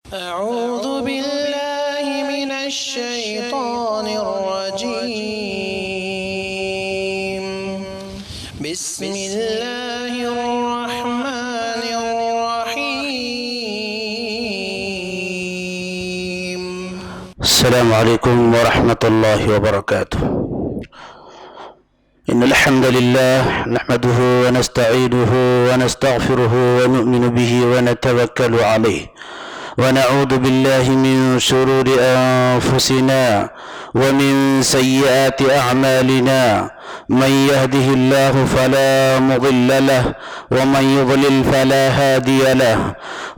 أعوذ بالله من الشيطان الرجيم بسم الله الرحمن الرحيم. السلام عليكم ورحمة الله وبركاته. إن الحمد لله نحمده ونستعينه ونستغفره ونؤمن به ونتوكل عليه ونعوذ بالله من شرور أنفسنا ومن سيئات أعمالنا. من يهده الله فلا مضل له ومن يضلل فلا هادي له،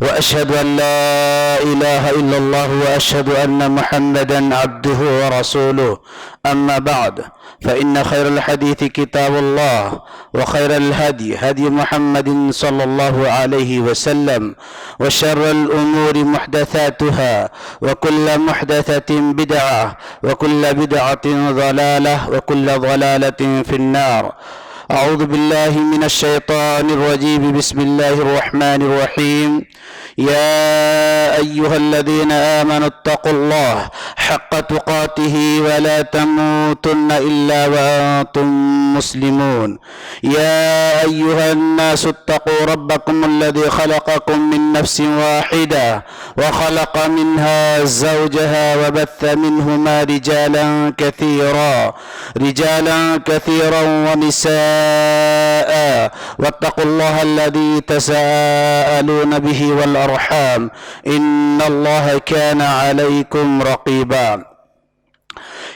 وأشهد أن لا إله إلا الله وأشهد أن محمدا عبده ورسوله. أما بعد، فإن خير الحديث كتاب الله، وخير الهدي هدي محمد صلى الله عليه وسلم، وشر الأمور محدثاتها، وكل محدثة بدعة، وكل بدعة ضلالة، وكل ضلالة في النار. أعوذ بالله من الشيطان الرجيم. بسم الله الرحمن الرحيم. يا أيها الذين آمنوا اتقوا الله حق تقاته ولا تموتن إلا وأنتم مسلمون. يا أيها الناس اتقوا ربكم الذي خلقكم من نفس واحدة وخلق منها زوجها وبث منهما رجالا كثيرا ونساء، واتقوا الله الذي تساءلون به والأرحام إن الله كان عليكم رقيبا.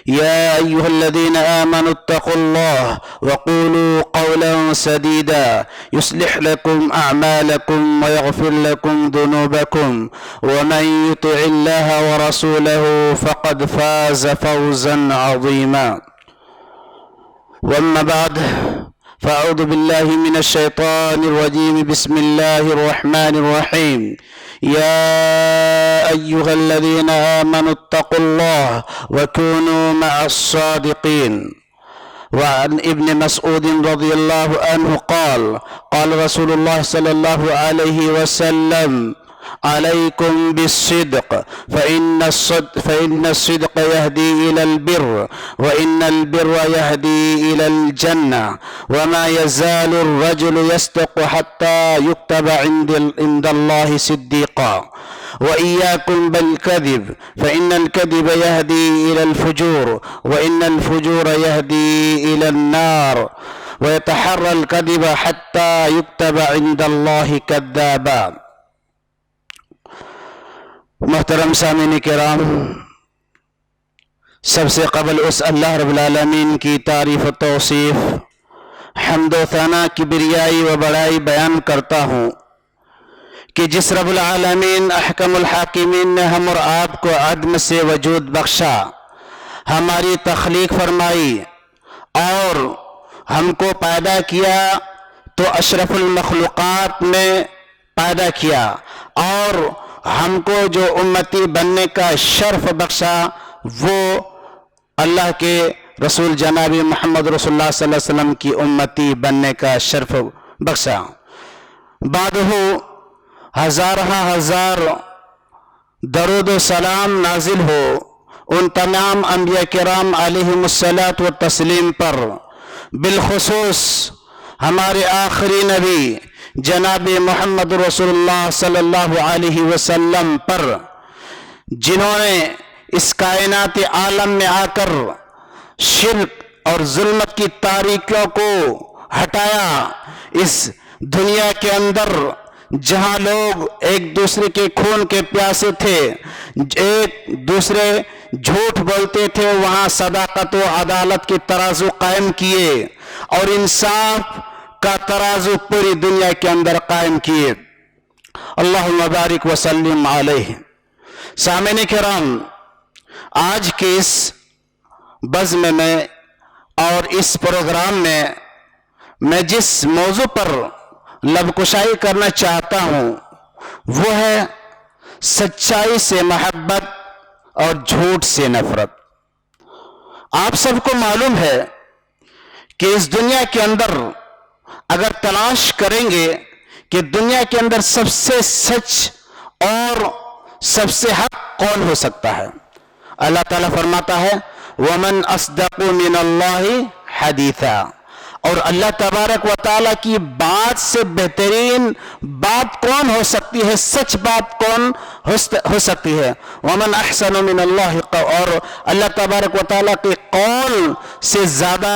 يا أيها الذين آمنوا اتقوا الله وقولوا قولا سديدا يصلح لكم أعمالكم ويغفر لكم ذنوبكم، ومن يطع الله ورسوله فقد فاز فوزا عظيما. وأما بعد، فأعوذ بالله من الشيطان الرجيم. بسم الله الرحمن الرحيم. يا أيها الذين آمنوا اتقوا الله وكونوا مع الصادقين. وعن ابن مسعود رضي الله عنه قال قال رسول الله صلى الله عليه وسلم: عليكم بالصدق فإن الصدق يهدي إلى البر، وإن البر يهدي إلى الجنة، وما يزال الرجل يصدق حتى يكتب عند الله صديقا. وإياكم بالكذب فإن الكذب يهدي إلى الفجور، وإن الفجور يهدي إلى النار، ويتحرى الكذب حتى يكتب عند الله كذابا. محترم سامعین کرام، سب سے قبل اس اللہ رب العالمین کی تعریف و توصیف، حمد و ثنا، کبریائی و بڑائی بیان کرتا ہوں کہ جس رب العالمین احکم الحاکمین نے ہم اور آپ کو عدم سے وجود بخشا، ہماری تخلیق فرمائی اور ہم کو پیدا کیا تو اشرف المخلوقات میں پیدا کیا، اور ہم کو جو امتی بننے کا شرف بخشا وہ اللہ کے رسول جناب محمد رسول اللہ صلی اللہ علیہ وسلم کی امتی بننے کا شرف بخشا۔ بعدہ ہزار درود و سلام نازل ہو ان تمام انبیاء کرام علیہم الصلاۃ والتسلیم پر، بالخصوص ہمارے آخری نبی جناب محمد رسول اللہ صلی اللہ علیہ وسلم پر، جنہوں نے اس کائنات عالم میں آ کر شرک اور ظلمت کی تاریکیوں کو ہٹایا۔ اس دنیا کے اندر جہاں لوگ ایک دوسرے کے خون کے پیاسے تھے، ایک دوسرے جھوٹ بولتے تھے، وہاں صداقت و عدالت کی ترازو قائم کیے اور انصاف کا ترازو پوری دنیا کے اندر قائم کیے۔ اللہم بارک وسلم علیہ۔ سامعین کرام، آج کے اس بزم میں اور اس پروگرام میں میں جس موضوع پر لب کشائی کرنا چاہتا ہوں وہ ہے سچائی سے محبت اور جھوٹ سے نفرت۔ آپ سب کو معلوم ہے کہ اس دنیا کے اندر اگر تلاش کریں گے کہ دنیا کے اندر سب سے سچ اور سب سے حق کون ہو سکتا ہے؟ اللہ تعالیٰ فرماتا ہے وَمَنْ أَصْدَقُ مِنَ اللَّهِ حَدِيثًا، اور اللہ تبارک و تعالیٰ کی بات سے بہترین بات کون ہو سکتی ہے، سچ بات کون ہو سکتی ہے؟ وَمَنْ أَحْسَنُ مِنَ اللَّهِ، اور اللہ تبارک و تعالیٰ کے قول سے زیادہ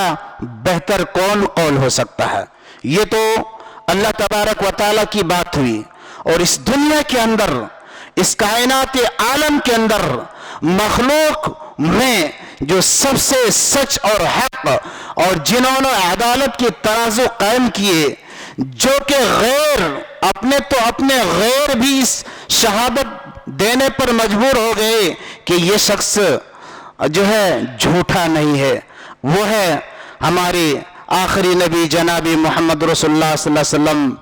بہتر کون قول ہو سکتا ہے؟ یہ تو اللہ تبارک و تعالیٰ کی بات ہوئی. اور اس دنیا کے اندر، اس کائنات عالم کے اندر مخلوق میں جو سب سے سچ اور حق اور جنہوں نے عدالت کی ترازو قائم کیے، جو کہ غیر اپنے غیر بھی اس شہادت دینے پر مجبور ہو گئے کہ یہ شخص جو ہے جھوٹا نہیں ہے، وہ ہے ہمارے آخری نبی جناب محمد رسول اللہ صلی اللہ علیہ وسلم.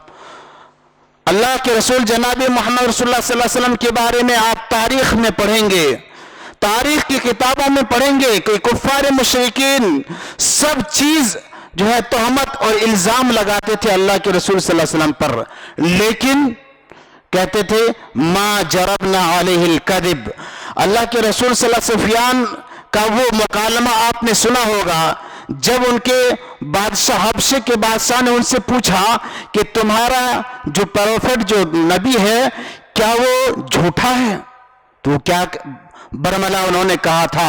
اللہ کے رسول جناب محمد رسول اللہ صلی اللہ علیہ وسلم کے بارے میں آپ تاریخ میں پڑھیں گے، تاریخ کی کتابوں میں پڑھیں گے کہ کفار مشرکین سب چیز جو ہے تہمت اور الزام لگاتے تھے اللہ کے رسول صلی اللہ علیہ وسلم پر، لیکن کہتے تھے ما جربنا علیہ الکذب. اللہ کے رسول صلی اللہ علیہ وسلم کا وہ مکالمہ آپ نے سنا ہوگا جب ان کے بادشاہ حبشے کے بادشاہ نے ان سے پوچھا کہ تمہارا جو پروفٹ جو نبی ہے کیا وہ جھوٹا ہے؟ تو کیا برملا انہوں نے کہا تھا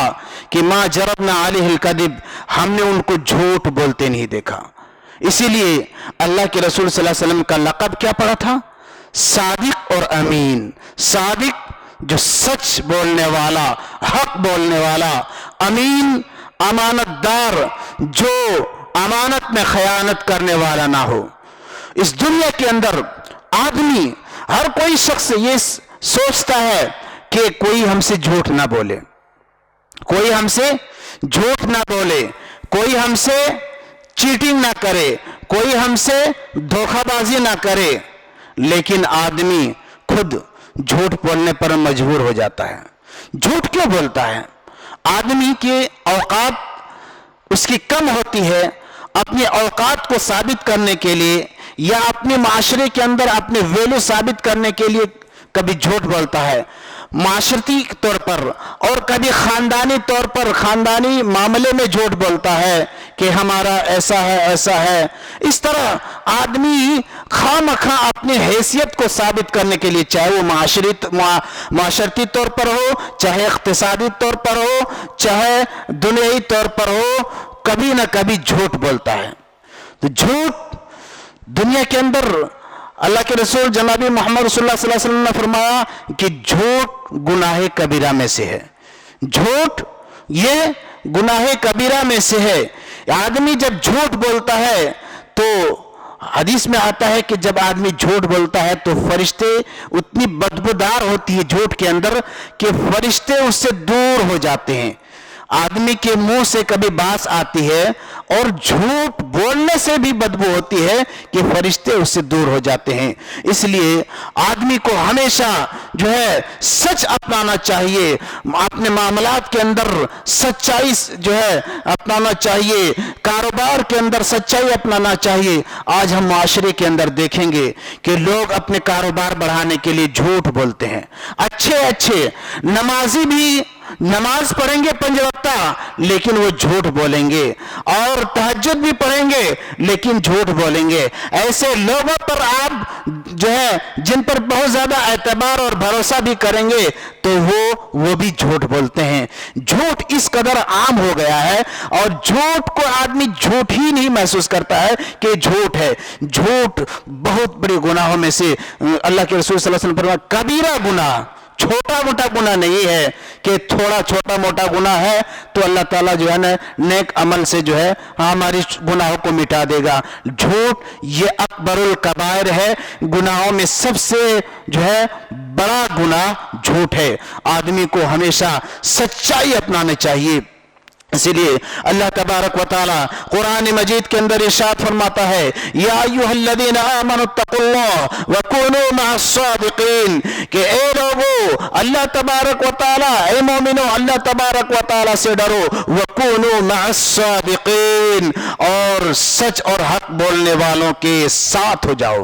کہ ما جربنا علیہ الکذب، ہم نے ان کو جھوٹ بولتے نہیں دیکھا. اسی لیے اللہ کے رسول صلی اللہ علیہ وسلم کا لقب کیا پڑا تھا؟ صادق اور امین. صادق جو سچ بولنے والا، حق بولنے والا، امین امانت دار جو امانت میں خیانت کرنے والا نہ ہو. اس دنیا کے اندر آدمی، ہر کوئی شخص یہ سوچتا ہے کہ کوئی ہم سے جھوٹ نہ بولے، کوئی ہم سے جھوٹ نہ بولے، کوئی ہم سے چیٹنگ نہ کرے، کوئی ہم سے دھوکہ بازی نہ کرے. لیکن آدمی خود جھوٹ بولنے پر مجبور ہو جاتا ہے. جھوٹ کیوں بولتا ہے؟ آدمی کی اوقات اس کی کم ہوتی ہے، اپنی اوقات کو ثابت کرنے کے لیے یا اپنے معاشرے کے اندر اپنے ویلو ثابت کرنے کے لیے کبھی جھوٹ بولتا ہے، معاشرتی طور پر، اور کبھی خاندانی طور پر خاندانی معاملے میں جھوٹ بولتا ہے کہ ہمارا ایسا ہے ایسا ہے. اس طرح آدمی خواہ مخواہ اپنی حیثیت کو ثابت کرنے کے لیے، چاہے وہ معاشرتی طور پر ہو، چاہے اقتصادی طور پر ہو، چاہے دنیاوی طور پر ہو، کبھی نہ کبھی جھوٹ بولتا ہے. تو جھوٹ دنیا کے اندر اللہ کے رسول جناب محمد رسول اللہ صلی اللہ علیہ وسلم نے فرمایا کہ جھوٹ گناہ کبیرہ میں سے ہے. جھوٹ یہ گناہ کبیرہ میں سے ہے. آدمی جب جھوٹ بولتا ہے تو حدیث میں آتا ہے کہ جب آدمی جھوٹ بولتا ہے تو فرشتے اتنی بدبودار ہوتی ہے جھوٹ کے اندر کہ فرشتے اس سے دور ہو جاتے ہیں. آدمی کے منہ سے کبھی بانس آتی ہے اور جھوٹ بولنے سے بھی بدبو ہوتی ہے کہ فرشتے اس سے دور ہو جاتے ہیں. اس لیے آدمی کو ہمیشہ جو ہے سچ اپنانا چاہیے، اپنے معاملات کے اندر سچائی جو ہے اپنانا چاہیے، کاروبار کے اندر سچائی اپنانا چاہیے. آج ہم معاشرے کے اندر دیکھیں گے کہ لوگ اپنے کاروبار بڑھانے کے لیے جھوٹ بولتے ہیں. اچھے نمازی بھی نماز پڑھیں گے 5 وقتہ لیکن وہ جھوٹ بولیں گے، اور تہجد بھی پڑھیں گے لیکن جھوٹ بولیں گے. ایسے لوگوں پر آپ جو ہے جن پر بہت زیادہ اعتبار اور بھروسہ بھی کریں گے تو وہ بھی جھوٹ بولتے ہیں. جھوٹ اس قدر عام ہو گیا ہے اور جھوٹ کو آدمی جھوٹ ہی نہیں محسوس کرتا ہے کہ جھوٹ ہے. جھوٹ بہت بڑے گناہوں میں سے اللہ کے رسول صلی اللہ علیہ وسلم فرمایا کبیرہ گناہ، چھوٹا موٹا گناہ نہیں ہے کہ تھوڑا چھوٹا موٹا گناہ ہے تو اللہ تعالیٰ جو ہے نا نیک عمل سے جو ہے ہماری گناہوں کو مٹا دے گا. جھوٹ یہ اکبر الکبائر ہے، گناہوں میں سب سے جو ہے بڑا گناہ جھوٹ ہے. آدمی کو ہمیشہ سچائی اپنانا چاہیے. اسی لیے اللہ تبارک و تعالی قرآن مجید کے اندر ارشاد فرماتا ہے یا ایھا الذین آمنوا اتقوا اللہ وکونوا مع الصادقین، کہ اے لوگو اللہ تبارک و تعالی، اے مومنو اللہ تبارک و تعالی سے ڈرو، وکونوا مع الصادقین، اور سچ اور حق بولنے والوں کے ساتھ ہو جاؤ.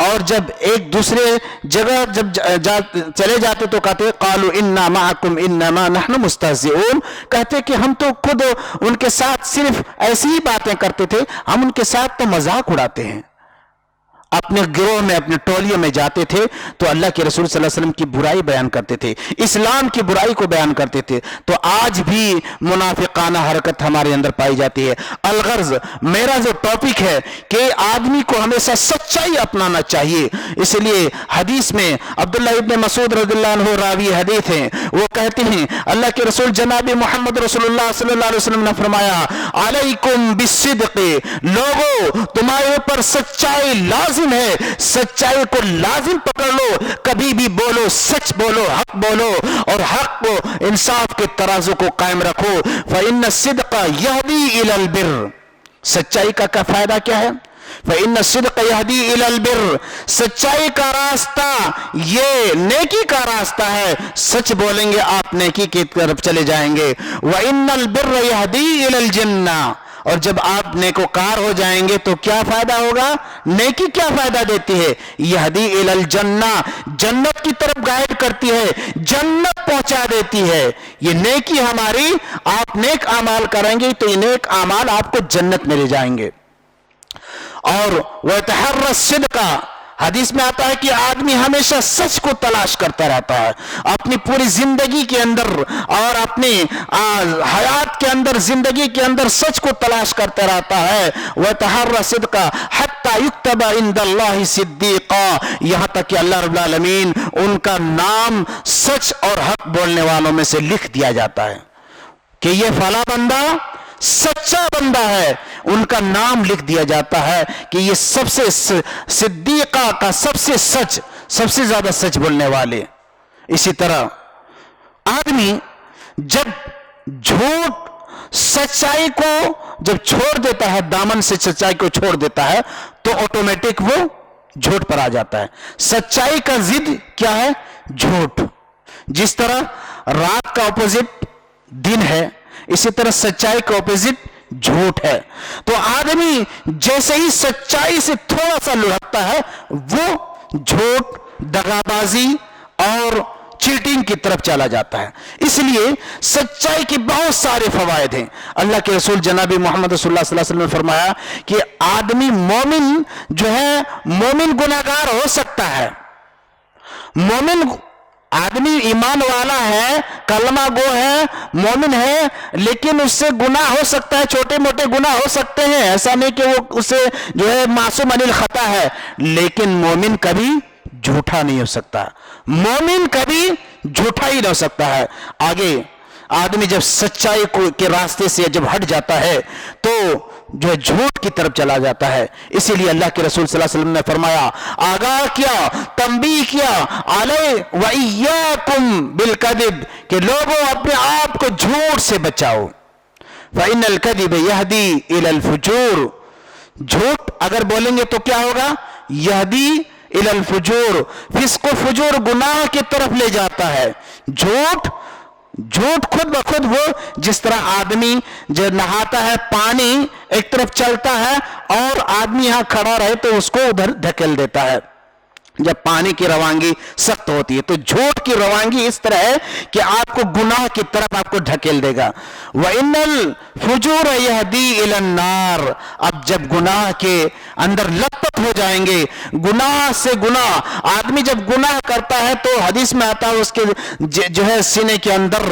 اور جب ایک دوسرے جگہ جب چلے جاتے تو کہتے قالوا انا معکم انما نحن مستہزئون، کہتے کہ ہم تو خود ان کے ساتھ صرف ایسی ہی باتیں کرتے تھے، ہم ان کے ساتھ تو مذاق اڑاتے ہیں۔ اپنے گروہ میں اپنے ٹولیوں میں جاتے تھے تو اللہ کے رسول صلی اللہ علیہ وسلم کی برائی بیان کرتے تھے، اسلام کی برائی کو بیان کرتے تھے۔ تو آج بھی منافقانہ حرکت ہمارے اندر پائی جاتی ہے۔ الغرض میرا جو ٹاپک ہے کہ آدمی کو ہمیشہ سچائی اپنانا چاہیے، اس لیے حدیث میں عبداللہ ابن مسعود رضی اللہ عنہ راوی حدیث ہیں، وہ کہتے ہیں اللہ کے رسول جناب محمد رسول اللہ صلی اللہ علیہ وسلم نے فرمایا علیکم بالصدق، لوگو تمہارے اوپر سچائی لازم ہے، سچائی کو لازم پکڑ لو، کبھی بھی بولو سچ بولو، حق بولو، اور حق کو انصاف کے ترازو کو قائم رکھو۔ فإن الصدق يهدي إلى البر، سچائی کا فائدہ کیا ہے؟ فإن الصدق يهدي إلى البر، سچائی کا راستہ یہ نیکی کا راستہ ہے، سچ بولیں گے آپ نیکی کی طرف چلے جائیں گے۔ وإن البر يهدي إلى الجنة، اور جب آپ نیکوکار ہو جائیں گے تو کیا فائدہ ہوگا؟ نیکی کیا فائدہ دیتی ہے؟ یہدی الی الجنہ، جنت کی طرف گائیڈ کرتی ہے، جنت پہنچا دیتی ہے۔ یہ نیکی ہماری، آپ نیک اعمال کریں گے تو یہ نیک اعمال آپ کو جنت میں لے جائیں گے۔ اور وَيَتَحَرَّ الصِّدْقَ، حدیث میں آتا ہے کہ آدمی ہمیشہ سچ کو تلاش کرتا رہتا ہے، اپنی پوری زندگی کے اندر اور اپنی حیات کے اندر، زندگی کے اندر سچ کو تلاش کرتا رہتا ہے۔ وَتَحَرَّ صِدْقَ حَتَّى يُكْتَبَ عِنْدَ اللَّهِ صِدِّيقًا، یہاں تک کہ اللہ رب العالمین ان کا نام سچ اور حق بولنے والوں میں سے لکھ دیا جاتا ہے کہ یہ فلاں بندہ سچا بندہ ہے، ان کا نام لکھ دیا جاتا ہے کہ یہ سب سے صدیقہ کا سب سے سچ، سب سے زیادہ سچ بولنے والے۔ اسی طرح آدمی جب جھوٹ سچائی کو جب چھوڑ دیتا ہے، دامن سے سچائی کو چھوڑ دیتا ہے تو آٹومیٹک وہ جھوٹ پر آ جاتا ہے۔ سچائی کا ضد کیا ہے؟ جھوٹ۔ جس طرح رات کا اپوزٹ دن ہے، اسی طرح سچائی کا اپوزٹ جھوٹ ہے۔ تو آدمی جیسے ہی سچائی سے تھوڑا سا لڑکتا ہے وہ جھوٹ، دغابازی اور چیٹنگ کی طرف چلا جاتا ہے۔ اس لیے سچائی کے بہت سارے فوائد ہیں۔ اللہ کے رسول جناب محمد رسول اللہ صلی اللہ علیہ وسلم نے فرمایا کہ آدمی مومن جو ہے، مومن گناہگار ہو سکتا ہے، مومن آدمی ایمان والا ہے، کلمہ گو ہے، مومن ہے، لیکن اس سے گناہ ہو سکتا ہے، چھوٹے موٹے گناہ ہو سکتے ہیں، ایسا نہیں کہ وہ اسے جو ہے معصوم عن الخطا ہے، لیکن مومن کبھی جھوٹا نہیں ہو سکتا، مومن کبھی جھوٹا ہی نہیں ہو سکتا ہے۔ آگے آدمی جب سچائی کے راستے سے جب ہٹ جاتا ہے تو جو ہے جھوٹ کی طرف چلا جاتا ہے۔ اسی لیے اللہ کے رسول صلی اللہ علیہ وسلم نے فرمایا، آگاہ کیا، تنبیہ کیا، علیہ وَإِيَّاكُمْ بِالْكَذِبِ، کہ لوگوں اپنے آپ کو جھوٹ سے بچاؤ۔ فَإِنَّ الْكَذِبَ يَهْدِي إِلَى الْفُجُورِ، جھوٹ اگر بولیں گے تو کیا ہوگا؟ یہدی الی الفجور، فسق و فجور گناہ کی طرف لے جاتا ہے۔ جھوٹ خود بخود وہ جس طرح آدمی جو نہاتا ہے، پانی ایک طرف چلتا ہے اور آدمی یہاں کھڑا رہے تو اس کو ادھر دھکیل دیتا ہے جب پانی کی روانگی سخت ہوتی ہے، تو جھوٹ کی روانگی اس طرح ہے کہ آپ کو گناہ کی طرف آپ کو دھکیل دے گا۔ وَإِنَّ الْفُجُورَ يَهْدِي إِلَى النَّارِ، اب جب گناہ کے اندر لپت ہو جائیں گے، گناہ سے گناہ، آدمی جب گناہ کرتا ہے تو حدیث میں آتا ہے اس کے جو ہے سینے کے اندر،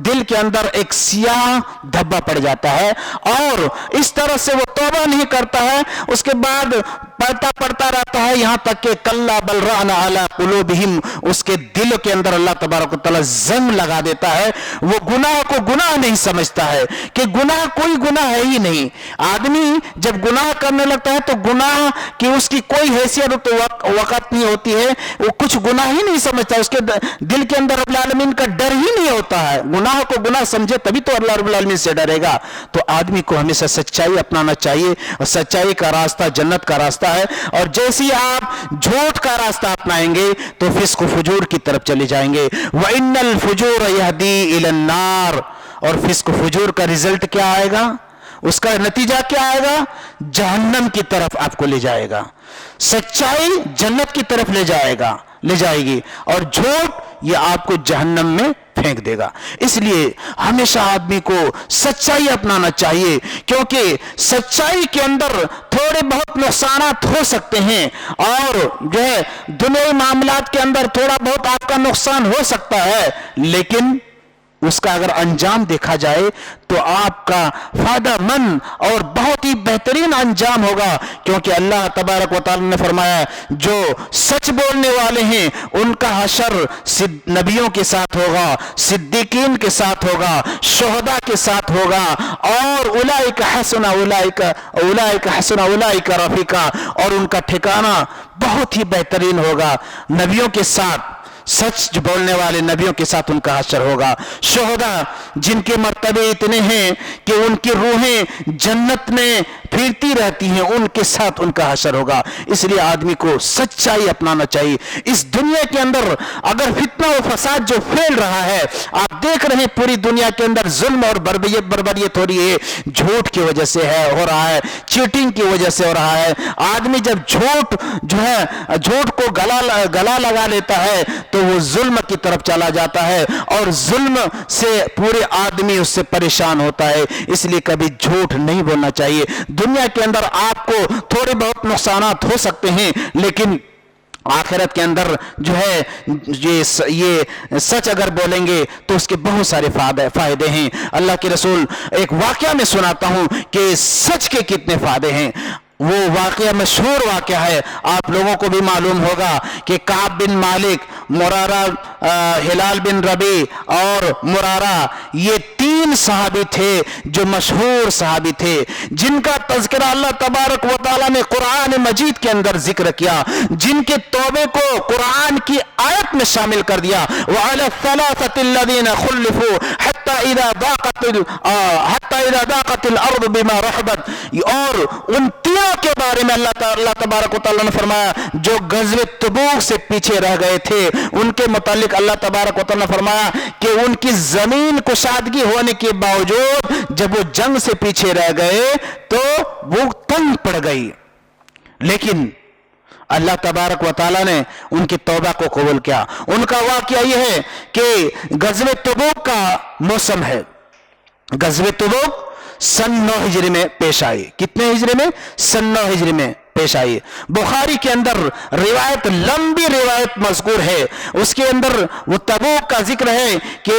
دل کے اندر ایک سیاہ دھبا پڑ جاتا ہے، اور اس طرح سے وہ توبہ نہیں کرتا ہے، اس کے بعد پڑھتا رہتا ہے یہاں تک کہ کلا بل ران علی قلوبہم، اس کے دل کے اندر اللہ تبارک و تعالی زنگ لگا دیتا ہے، وہ گناہ کو گناہ نہیں سمجھتا ہے کہ گناہ کوئی گناہ ہے ہی نہیں۔ آدمی جب گناہ کرنے لگتا ہے تو گناہ کی اس کی کوئی حیثیت تو وقت نہیں ہوتی ہے، وہ کچھ گناہ ہی نہیں سمجھتا، اس کے دل کے اندر رب العالمین کا ڈر ہی نہیں ہوتا ہے۔ گناہ کو گناہ سمجھے تبھی تو اللہ رب العالمین سے ڈرے گا۔ تو آدمی کو ہمیشہ سچائی اپنانا چاہیے، اور سچائی کا راستہ جنت کا راستہ ہے، اور جیسے ہی آپ جھوٹ کا راستہ اپنائیں گے تو فسق و فجور کی طرف چلے جائیں گے۔ وَإِنَّ الْفُجُورَ يَهْدِي إِلَى النَّارِ، اور فسق و فجور کا رزلٹ کیا آئے گا؟ اس کا نتیجہ کیا آئے گا؟ جہنم کی طرف آپ کو لے جائے گا۔ سچائی جنت کی طرف لے جائے گی اور جھوٹ یہ آپ کو جہنم میں پھینک دے گا. اس لیے ہمیشہ آدمی کو سچائی اپنانا چاہیے, کیونکہ سچائی کے اندر تھوڑے بہت نقصانات ہو سکتے ہیں, اور جو ہے دنیاوی معاملات کے اندر تھوڑا بہت آپ کا نقصان ہو سکتا ہے, لیکن اس کا اگر انجام دیکھا جائے تو آپ کا فائدہ مند اور بہت ہی بہترین انجام ہوگا, کیونکہ اللہ تبارک و تعالی نے فرمایا جو سچ بولنے والے ہیں ان کا حشر نبیوں کے ساتھ ہوگا, صدیقین کے ساتھ ہوگا, شہداء کے ساتھ ہوگا, اور اولئک حسن اولئک رفیقا, اور ان کا ٹھکانہ بہت ہی بہترین ہوگا. نبیوں کے ساتھ, سچ بولنے والے نبیوں کے ساتھ ان کا حشر ہوگا. شہداء جن کے مرتبے اتنے ہیں کہ ان کی روحیں جنت میں پھرتی رہتی ہیں, ان کے ساتھ ان کا حشر ہوگا. اس لیے آدمی کو سچائی اپنانا چاہیے. اس دنیا کے اندر اگر فتنہ و فساد جو پھیل رہا ہے, آپ دیکھ رہے ہیں پوری دنیا کے اندر ظلم اور بربریت ہو رہی ہے, جھوٹ کی وجہ سے ہو رہا ہے, چیٹنگ کی وجہ سے ہو رہا ہے. آدمی جب جھوٹ کو گلا لگا لیتا ہے تو وہ ظلم کی طرف چلا جاتا ہے, اور ظلم سے پورے آدمی اس سے پریشان ہوتا ہے. اس لیے کبھی جھوٹ نہیں بولنا چاہیے. دنیا کے اندر آپ کو تھوڑے بہت نقصانات ہو سکتے ہیں, لیکن آخرت کے اندر جو ہے یہ سچ اگر بولیں گے تو اس کے بہت سارے فائدے ہیں. اللہ کے رسول ایک واقعہ میں سناتا ہوں کہ سچ کے کتنے فائدے ہیں. وہ واقعہ مشہور واقعہ ہے, آپ لوگوں کو بھی معلوم ہوگا کہ کعب بن مالک, مرارہ, ہلال بن ربی اور مرارہ, یہ 3 صحابی تھے جو مشہور صحابی تھے, جن کا تذکرہ اللہ تبارک و تعالی نے قرآن مجید کے اندر ذکر کیا, جن کے توبے کو قرآن کی آیت میں شامل کر دیا. وعلى الثلاثة الذين خلفوا حتى إذا ضاقت الأرض بما رحبت, اور ان تینوں کے بارے میں اللہ تبارک و تعالی نے فرمایا جو غزوہ تبوک سے پیچھے رہ گئے تھے, ان کے متعلق اللہ تبارک و تعالی نے فرمایا کہ ان کی زمین کشادگی ہونے کے باوجود جب وہ جنگ سے پیچھے رہ گئے تو وہ تنگ پڑ گئی, لیکن اللہ تبارک و تعالی نے ان کی توبہ کو قبول کیا. ان کا واقعہ یہ ہے کہ غزوہ تبوک کا موسم ہے. غزوہ تبوک سن 9 ہجری میں پیش آئی. کتنے ہجری میں؟ سن 9 ہجری میں پیش آئی. بخاری کے اندر روایت, لمبی روایت مذکور ہے, اس کے اندر وہ تبوک کا ذکر ہے کہ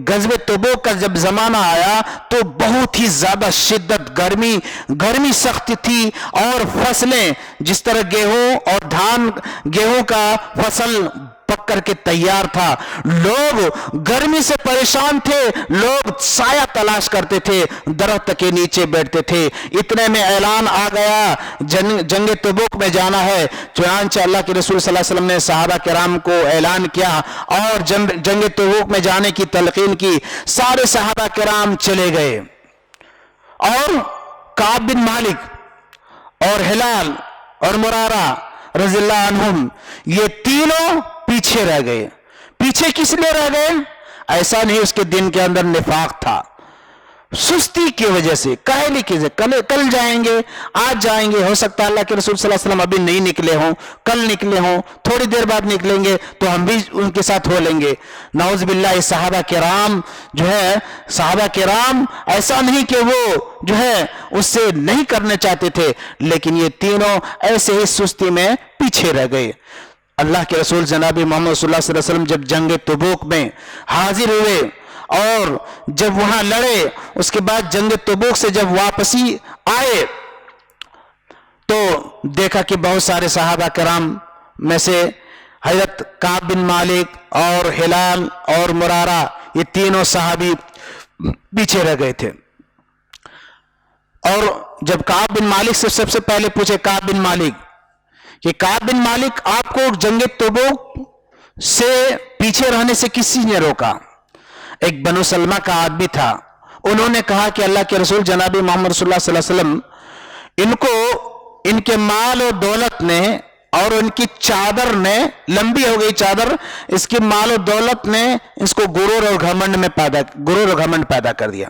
غزوہ تبوک کا جب زمانہ آیا تو بہت ہی زیادہ شدت گرمی سخت تھی, اور فصلیں جس طرح گیہوں کا فصل پک کر کے تیار تھا, لوگ گرمی سے پریشان تھے, لوگ سایہ تلاش کرتے تھے, درخت کے نیچے بیٹھتے تھے. اتنے میں اعلان آ گیا جنگ تبوک میں جانا ہے. چنانچہ اللہ کے رسول صلی اللہ علیہ وسلم نے صحابہ کرام کو اعلان کیا اور جنگ تبوک میں جانے کی تلقین کی. سارے صحابہ کرام چلے گئے, اور کعب بن مالک اور ہلال اور مرارہ رضی اللہ عنہم یہ تینوں پیچھے رہ گئے. پیچھے کس لیے رہ گئے؟ ایسا نہیں اس کے دن کے اندر نفاق تھا, سستی کی وجہ سے, کاہلی کی وجہ سے, کل جائیں گے, آج جائیں گے, ہو سکتا ہے اللہ کے رسول صلی اللہ علیہ وسلم ابھی نہیں نکلے ہوں, کل نکلے ہوں, تھوڑی دیر بعد نکلیں گے تو ہم بھی ان کے ساتھ ہو لیں گے. نعوذ باللہ. صحابہ کرام ایسا نہیں کہ وہ جو ہے اس سے نہیں کرنے چاہتے تھے, لیکن یہ تینوں ایسے ہی سستی میں پیچھے رہ گئے. اللہ کے رسول جناب محمد صلی اللہ علیہ وسلم جب جنگ تبوک میں حاضر ہوئے اور جب وہاں لڑے, اس کے بعد جنگ تبوک سے جب واپسی آئے تو دیکھا کہ بہت سارے صحابہ کرام میں سے حضرت کعب بن مالک اور ہلال اور مرارہ یہ تینوں صحابی پیچھے رہ گئے تھے. اور جب کعب بن مالک سے سب سے پہلے پوچھے کعب بن مالک کہ کعب بن مالک آپ کو جنگ تبوک سے پیچھے رہنے سے کسی نے روکا؟ ایک بنو سلمہ کا آدمی تھا, انہوں نے کہا کہ اللہ کے رسول جناب محمد صلی اللہ علیہ وسلم ان کو ان کے مال و دولت نے اور ان کی چادر نے, لمبی ہو گئی چادر, اس کی مال و دولت نے اس کو غرور اور گھمنڈ پیدا کر دیا.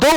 2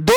2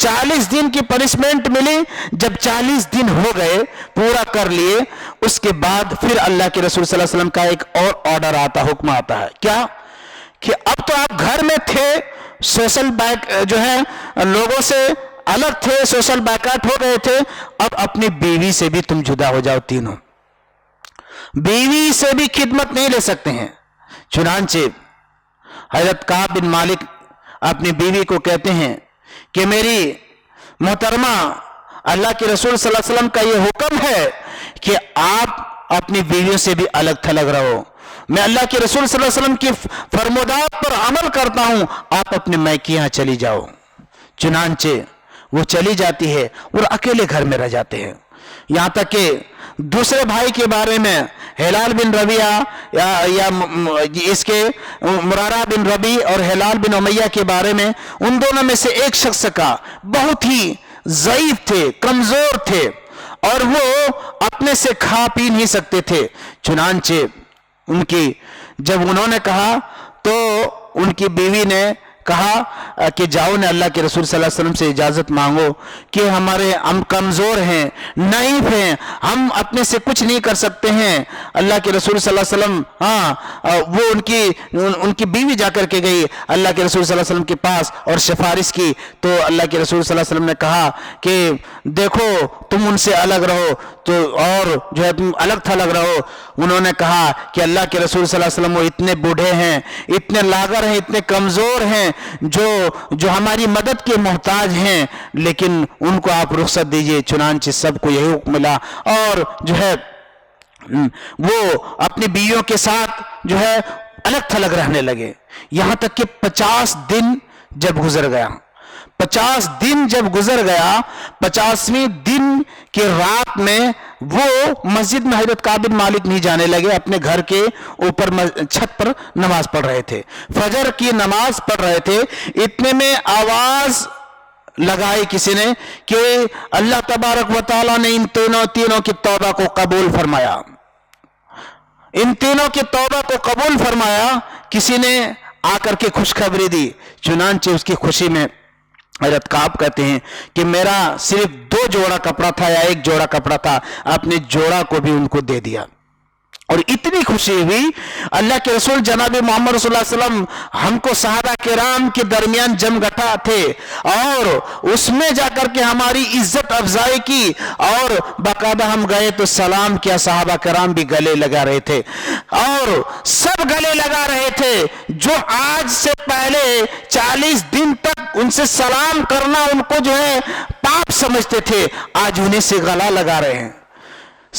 40 دن کی پنشمنٹ ملی. جب 40 دن ہو گئے, پورا کر لیے, اس کے بعد پھر اللہ کے رسول صلی اللہ علیہ وسلم کا ایک اور آرڈر آتا, حکم آتا ہے. کیا کہ اب تو آپ گھر میں تھے, سوشل بیک جو ہے لوگوں سے الگ تھے, سوشل بیکاٹ ہو گئے تھے, اب اپنی بیوی سے بھی تم جدا ہو جاؤ. تینوں بیوی سے بھی خدمت نہیں لے سکتے ہیں. چنانچہ حضرت کعب بن مالک اپنی بیوی کو کہتے ہیں کہ میری محترمہ, اللہ کے رسول صلی اللہ علیہ وسلم کا یہ حکم ہے کہ آپ اپنی بیویوں سے بھی الگ تھلگ رہو. میں اللہ کے رسول صلی اللہ علیہ وسلم کی فرمودات پر عمل کرتا ہوں, آپ اپنے میکے یہاں چلی جاؤ. چنانچہ وہ چلی جاتی ہے اور اکیلے گھر میں رہ جاتے ہیں. یہاں تک کہ دوسرے بھائی کے بارے میں, ہلال بن ربیعہ یا اس کے مرارہ بن ربی اور ہلال بن امیہ کے بارے میں, ان دونوں میں سے ایک شخص کا بہت ہی ضعیف تھے, کمزور تھے, اور وہ اپنے سے کھا پی نہیں سکتے تھے. چنانچہ ان کی جب انہوں نے کہا تو ان کی بیوی نے کہا کہ جاؤ نے اللہ کے رسول صلی اللہ علیہ وسلم سے اجازت مانگو کہ ہم کمزور ہیں, نائف ہیں, ہم اپنے سے کچھ نہیں کر سکتے ہیں. اللہ کے رسول صلی اللہ علیہ وسلم, وہ ان کی بیوی جا کر کے گئی اللہ کے رسول صلی اللہ علیہ وسلم کے پاس اور سفارش کی. تو اللہ کے رسول صلی اللہ علیہ وسلم نے کہا کہ دیکھو تم ان سے الگ رہو, تو اور جو ہے تم الگ تھلگ رہو. انہوں نے کہا کہ اللہ کے رسول صلی اللہ علیہ وسلم وہ اتنے بوڑھے ہیں, اتنے لاغر ہیں, اتنے کمزور ہیں, جو ہماری مدد کے محتاج ہیں, لیکن ان کو آپ رخصت دیجئے. چنانچہ سب کو یہی حکم ملا اور جو ہے وہ اپنی بیویوں کے ساتھ جو ہے الگ تھلگ رہنے لگے. یہاں تک کہ 50 دن جب گزر گیا, 50 دن جب گزر گیا, 50ویں دن کے رات میں وہ مسجد میں حضرت کعب بن مالک نہیں جانے لگے, اپنے گھر کے اوپر چھت پر نماز پڑھ رہے تھے, فجر کی نماز پڑھ رہے تھے. اتنے میں آواز لگائی کسی نے کہ اللہ تبارک و تعالیٰ نے ان تینوں کی توبہ کو قبول فرمایا, ان تینوں کی توبہ کو قبول فرمایا. کسی نے آ کر کے خوشخبری دی. چنانچہ اس کی خوشی میں حضرت کعب کہتے ہیں کہ میرا صرف 2 جوڑا کپڑا تھا یا 1 جوڑا کپڑا تھا, اپنے جوڑا کو بھی ان کو دے دیا. اور اتنی خوشی ہوئی. اللہ کے رسول جناب محمد رسول اللہ علیہ وسلم ہم کو صحابہ کرام کے درمیان جم گھٹا تھے, اور اس میں جا کر کے ہماری عزت افزائی کی, اور باقاعدہ ہم گئے تو سلام کیا. صحابہ کرام بھی گلے لگا رہے تھے, اور سب گلے لگا رہے تھے. جو آج سے پہلے 40 دن تک ان سے سلام کرنا ان کو جو ہے پاپ سمجھتے تھے, آج انہیں سے گلا لگا رہے ہیں.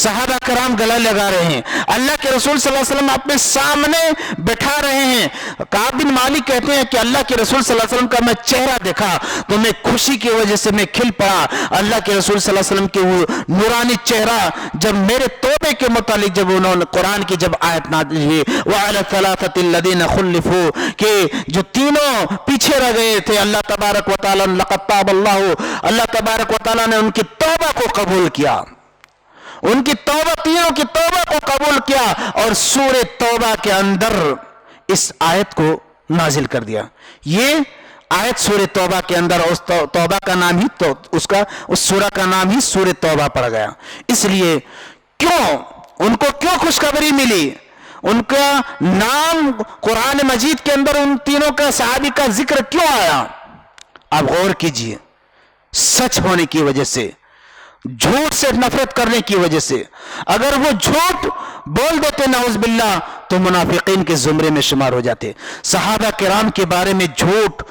صحابہ کرام گلا لگا رہے ہیں, اللہ کے رسول صلی اللہ علیہ وسلم اپنے سامنے بٹھا رہے ہیں. کعب بن مالک کہتے ہیں کہ اللہ کے رسول صلی اللہ علیہ وسلم کا میں چہرہ دیکھا تو میں خوشی کی وجہ سے میں کھل پڑا. اللہ کے رسول صلی اللہ علیہ وسلم کے وہ نورانی چہرہ جب میرے توبے کے متعلق جب انہوں نے قرآن کی جب آیت نازل ہوئی وعلی الثلاثۃ الذین خلفوا, کہ جو تینوں پیچھے رہ گئے تھے, اللہ تبارک و تعالیٰ لقد تاب اللہ تبارک و تعالیٰ نے ان کی توبہ کو قبول کیا, ان کی توبہ, تینوں کی توبہ کو قبول کیا, اور سورہ توبہ کے اندر اس آیت کو نازل کر دیا. یہ آیت سورہ توبہ کے اندر, اس توبہ کا نام ہی تو اس سورہ کا نام ہی سورہ توبہ پڑ گیا. اس لیے ان کو کیوں خوشخبری ملی, ان کا نام قرآن مجید کے اندر ان تینوں کا صحابی کا ذکر کیوں آیا؟ آپ غور کیجئے. سچ ہونے کی وجہ سے, جھوٹ سے نفرت کرنے کی وجہ سے. اگر وہ جھوٹ بول دیتے نعوذ باللہ تو منافقین کے زمرے میں شمار ہو جاتے. صحابہ کرام کے بارے میں جھوٹ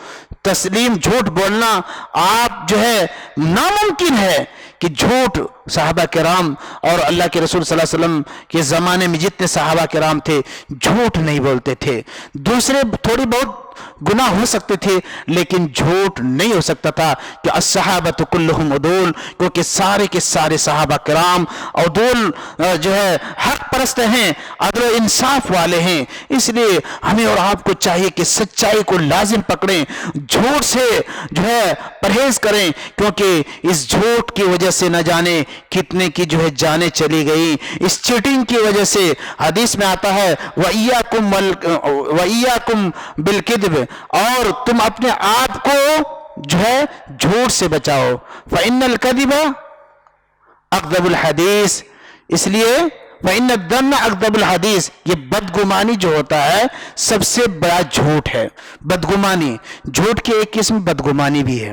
بولنا آپ جو ہے ناممکن ہے کہ جھوٹ. صحابہ کرام اور اللہ کے رسول صلی اللہ علیہ وسلم کے زمانے میں جتنے صحابہ کرام تھے جھوٹ نہیں بولتے تھے. دوسرے تھوڑی بہت گناہ ہو سکتے تھے لیکن جھوٹ نہیں ہو سکتا تھا. کہ الصحابۃ کلہم عدول, کیونکہ سارے کے سارے صحابہ کرام عدول جو ہے حق پرست ہیں, عدل و انصاف والے ہیں. اس لیے ہمیں اور آپ کو چاہیے کہ سچائی کو لازم پکڑیں, جھوٹ سے جو ہے پرہیز کریں, کیونکہ اس جھوٹ کی وجہ سے نہ جانے کتنے کی جو ہے جانیں چلی گئی. اس چیٹنگ کی وجہ سے حدیث میں آتا ہے وَإِيَّاكُمْ بِالْكِذْبِ, اور تم اپنے آپ کو جو ہے جھوٹ سے بچاؤ. فإن الكذب اکذب الحدیث، اس لیے فإن الظن اکذب الحدیث، یہ بدگمانی جو ہوتا ہے سب سے بڑا جھوٹ ہے. بدگمانی، جھوٹ کی ایک قسم بدگمانی بھی ہے.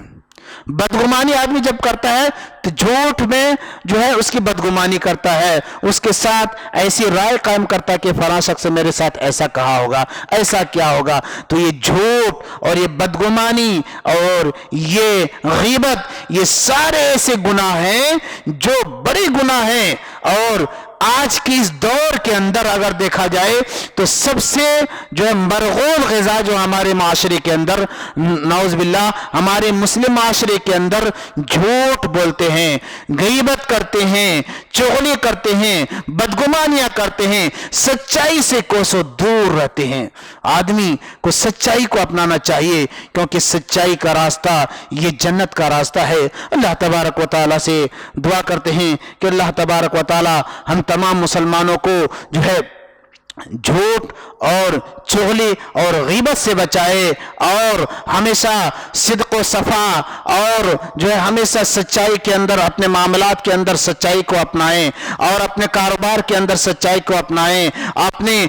بدگمانی آدمی جب کرتا ہے تو جھوٹ میں جو ہے اس کی بدگمانی کرتا ہے، اس کے ساتھ ایسی رائے قائم کرتا ہے کہ فلاں شخص میرے ساتھ ایسا کہا ہوگا، ایسا کیا ہوگا. تو یہ جھوٹ اور یہ بدگمانی اور یہ غیبت، یہ سارے ایسے گناہ ہیں جو بڑے گناہ ہیں. اور آج کی اس دور کے اندر اگر دیکھا جائے تو سب سے جو ہے مرغوب غذا جو ہمارے معاشرے کے اندر، نعوذ باللہ، ہمارے مسلم معاشرے کے اندر جھوٹ بولتے ہیں، غیبت کرتے ہیں، چغلی کرتے ہیں، بدگمانیاں کرتے ہیں، سچائی سے کوسوں دور رہتے ہیں. آدمی کو سچائی کو اپنانا چاہیے کیونکہ سچائی کا راستہ یہ جنت کا راستہ ہے. اللہ تبارک و تعالیٰ سے دعا کرتے ہیں کہ اللہ تبارک و تعالیٰ ہم تمام مسلمانوں کو جو ہے جھوٹ اور چغلی اور غیبت سے بچائے اور ہمیشہ صدق و صفا اور جو ہے ہمیشہ سچائی کے اندر، اپنے معاملات کے اندر سچائی کو اپنائیں اور اپنے کاروبار کے اندر سچائی کو اپنائیں، اپنے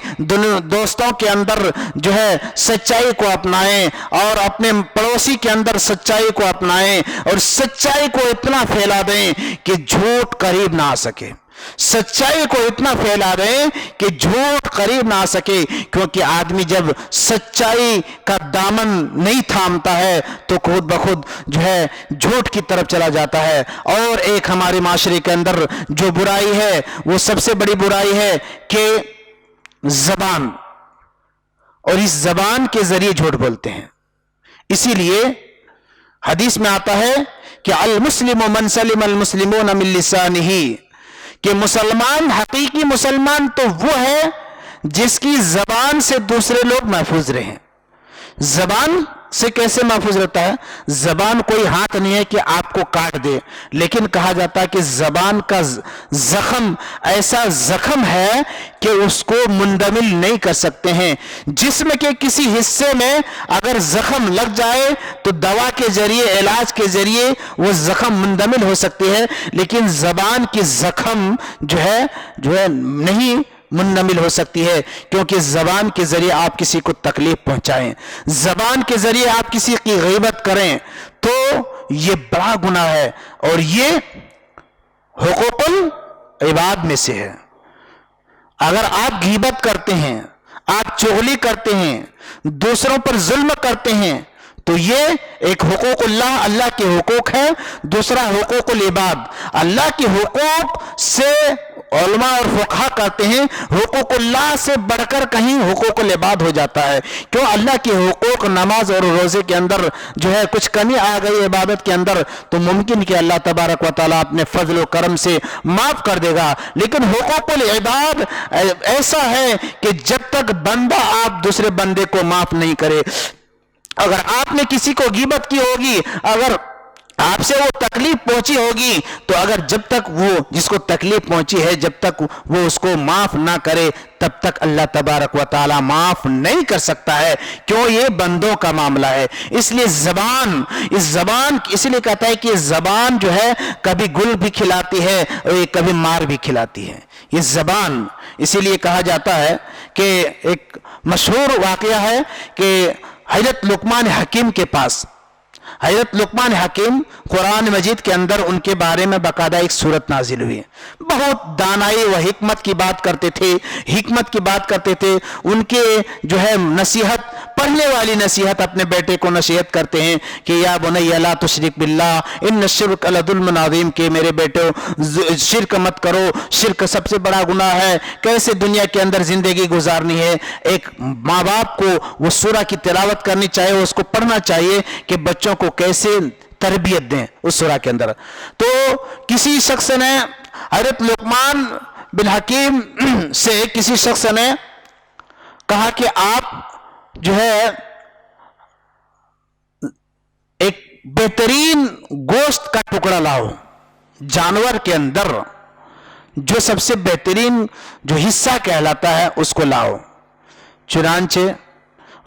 دوستوں کے اندر جو ہے سچائی کو اپنائیں اور اپنے پڑوسی کے اندر سچائی کو اپنائیں اور سچائی کو اتنا پھیلا دیں کہ جھوٹ قریب نہ آ سکے. سچائی کو اتنا پھیلا دیں کہ جھوٹ قریب نہ آ سکے. کیونکہ آدمی جب سچائی کا دامن نہیں تھامتا ہے تو خود بخود جو ہے جھوٹ کی طرف چلا جاتا ہے. اور ایک ہمارے معاشرے کے اندر جو برائی ہے وہ سب سے بڑی برائی ہے کہ زبان، اور اس زبان کے ذریعے جھوٹ بولتے ہیں. اسی لیے حدیث میں آتا ہے کہ المسلم من سلم المسلمون من لسانہ، کہ مسلمان، حقیقی مسلمان تو وہ ہے جس کی زبان سے دوسرے لوگ محفوظ رہیں. زبان سے کیسے محفوظ رہتا ہے؟ زبان کوئی ہاتھ نہیں ہے کہ آپ کو کاٹ دے، لیکن کہا جاتا ہے کہ زبان کا زخم ایسا زخم ہے کہ اس کو مندمل نہیں کر سکتے ہیں. جسم کے کسی حصے میں اگر زخم لگ جائے تو دوا کے ذریعے، علاج کے ذریعے وہ زخم مندمل ہو سکتی ہے، لیکن زبان کی زخم جو ہے نہیں منمل ہو سکتی ہے. کیونکہ زبان کے ذریعے آپ کسی کو تکلیف پہنچائیں، زبان کے ذریعے آپ کسی کی غیبت کریں تو یہ بڑا گناہ ہے اور یہ حقوق العباد میں سے ہے. اگر آپ غیبت کرتے ہیں، آپ چغلی کرتے ہیں، دوسروں پر ظلم کرتے ہیں تو یہ ایک حقوق اللہ کے حقوق ہے. دوسرا حقوق العباد، اللہ کے حقوق سے علماء اور فقہا کہتے ہیں حقوق اللہ سے بڑھ کر کہیں حقوق العباد ہو جاتا ہے. کیوں؟ اللہ کے حقوق، نماز اور روزے کے اندر جو ہے کچھ کمی آ گئی عبادت کے اندر تو ممکن کہ اللہ تبارک و تعالیٰ اپنے فضل و کرم سے معاف کر دے گا. لیکن حقوق العباد ایسا ہے کہ جب تک بندہ آپ دوسرے بندے کو معاف نہیں کرے، اگر آپ نے کسی کو غیبت کی ہوگی، اگر آپ سے وہ تکلیف پہنچی ہوگی تو اگر جب تک وہ جس کو تکلیف پہنچی ہے جب تک وہ اس کو معاف نہ کرے تب تک اللہ تبارک و تعالی معاف نہیں کر سکتا ہے. کیوں؟ یہ بندوں کا معاملہ ہے. اس لیے زبان اس لیے کہتا ہے کہ زبان جو ہے کبھی گل بھی کھلاتی ہے اور یہ کبھی مار بھی کھلاتی ہے. یہ زبان اسی لیے کہا جاتا ہے کہ ایک مشہور واقعہ ہے کہ حضرت لقمان حکیم کے پاس، حضرت لقمان حکیم قرآن مجید کے اندر ان کے بارے میں باقاعدہ ایک سورت نازل ہوئی. بہت دانائی و حکمت کی بات کرتے تھے، ان کے جو ہے نصیحت، پڑھنے والی نصیحت، اپنے بیٹے کو نصیحت کرتے ہیں کہ یا بنی لا تشرک باللہ ان الشرک لظلم عظیم، کہ میرے بیٹو شرک مت کرو، شرک سب سے بڑا گناہ ہے. کیسے دنیا کے اندر زندگی گزارنی ہے؟ ایک ماں باپ کو وہ سورہ کی تلاوت کرنی چاہیے، اس کو پڑھنا چاہیے کہ بچوں کو کیسے تربیت دیں اس سورہ کے اندر. تو کسی شخص نے حضرت لقمان بن حکیم سے کسی شخص نے کہا کہ آپ جو ہے ایک بہترین گوشت کا ٹکڑا لاؤ، جانور کے اندر جو سب سے بہترین جو حصہ کہلاتا ہے اس کو لاؤ. چنانچہ